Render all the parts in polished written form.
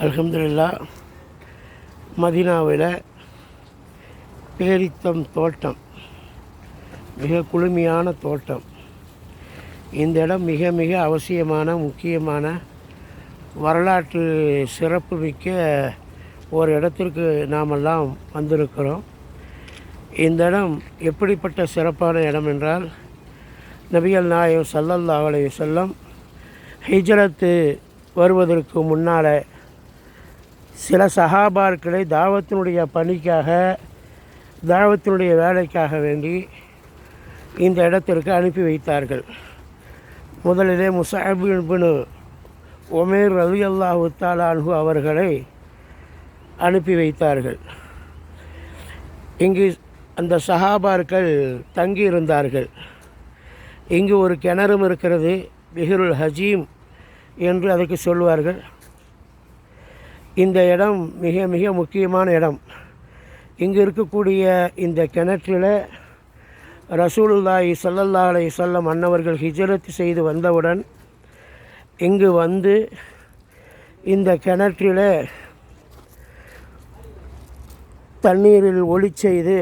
அல்ஹம்துலில்லாஹ். மதீனாவில் பேரித்தம் தோட்டம், மிக குளுமையான தோட்டம். இந்த இடம் மிக மிக அவசியமான முக்கியமான வரலாற்று சிறப்புமிக்க ஒரு இடத்திற்கு நாமெல்லாம் வந்திருக்கிறோம். இந்த இடம் எப்படிப்பட்ட சிறப்பான இடம் என்றால், நபிகள் நாயகம் ஸல்லல்லாஹு அலைஹி வஸல்லம் ஹிஜ்ரத்து வருவதற்கு முன்னால் சில சஹாபாக்களை தாவத்தினுடைய பணிக்காக, தாவத்தினுடைய வேலைக்காக வேண்டி இந்த இடத்திற்கு அனுப்பி வைத்தார்கள். முதலிலே முஸஅப் இப்னு உமைர் ரலியல்லாஹு தஆலா அன்ஹு அவர்களை அனுப்பி வைத்தார்கள். இங்கு அந்த சஹாபாக்கள் தங்கியிருந்தார்கள். இங்கு ஒரு கிணறும் இருக்கிறது, பிஹ்ருல் ஹஜீம் என்று அதற்கு சொல்வார்கள். இந்த இடம் மிக மிக முக்கியமான இடம். இங்கு இருக்கக்கூடிய இந்த கிணற்றில் ரசூலுல்லாஹி ஸல்லல்லாஹு அலைஹி வஸல்லம் அன்னவர்கள் ஹிஜ்ரத் செய்து வந்தவுடன் இங்கு வந்து இந்த கிணற்றில் தண்ணீரில் ஒளி செய்து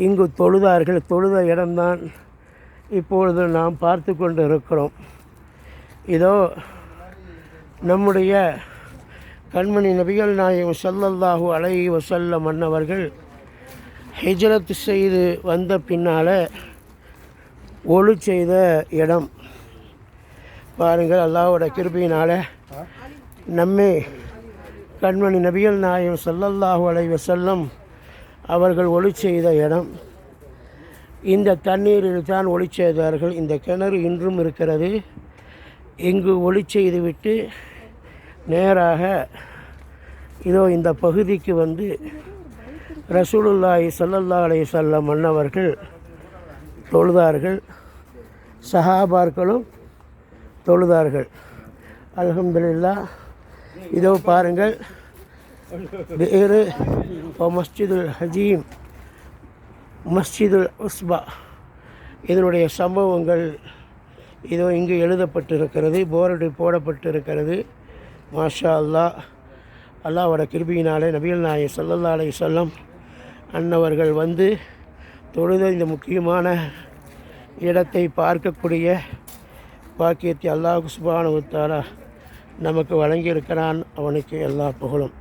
இங்கு தொழுதார்கள். தொழுத இடம்தான் இப்பொழுது நாம் பார்த்து கொண்டு இருக்கிறோம். இதோ நம்முடைய கண்மணி நபிகள் நாயகம் ஸல்லல்லாஹு அலைஹி வஸல்லம் அன்னவர்கள் ஹிஜ்ரத் செய்து வந்த பின்னால் ஒளி செய்த இடம் பாருங்கள். அல்லாஹ்வோட கிருபையினால் நம்மை கண்மணி நபிகள் நாயகம் ஸல்லல்லாஹு அலைஹி வஸல்லம் அவர்கள் ஒளி செய்த இடம். இந்த தண்ணீரில் தான் ஒளி செய்தார்கள். இந்த கிணறு இன்றும் இருக்கிறது. இங்கு ஒளி செய்துவிட்டு நேராக இதோ இந்த பகுதிக்கு வந்து ரசூலுல்லாஹி ஸல்லல்லாஹு அலைஹி வஸல்லம் அன்னவர்கள் தொழுதார்கள். சஹாபாக்களும் தொழுதார்கள். அல்ஹம்துலில்லாஹ். இதோ பாருங்கள், வேறு மஸ்ஜிதுல் ஹஜீம், மஸ்ஜிதுல் உஸ்பா, இதனுடைய சம்பவங்கள் இதோ இங்கு எழுதப்பட்டிருக்கிறது, போர்டு போடப்பட்டிருக்கிறது. மாஷா அல்லாஹ். அல்லாஹ்வோட கிருபையினாலே நபிகள் நாயகம் ஸல்லல்லாஹு அலைஹி வஸல்லம் அன்னவர்கள் வந்து தொழுத இந்த முக்கியமான இடத்தை பார்க்கக்கூடிய பாக்கியத்தை அல்லாஹ் சுப்ஹானஹு வ தஆலா நமக்கு வழங்கியிருக்கிறான். அவனுக்கு எல்லா புகழும்.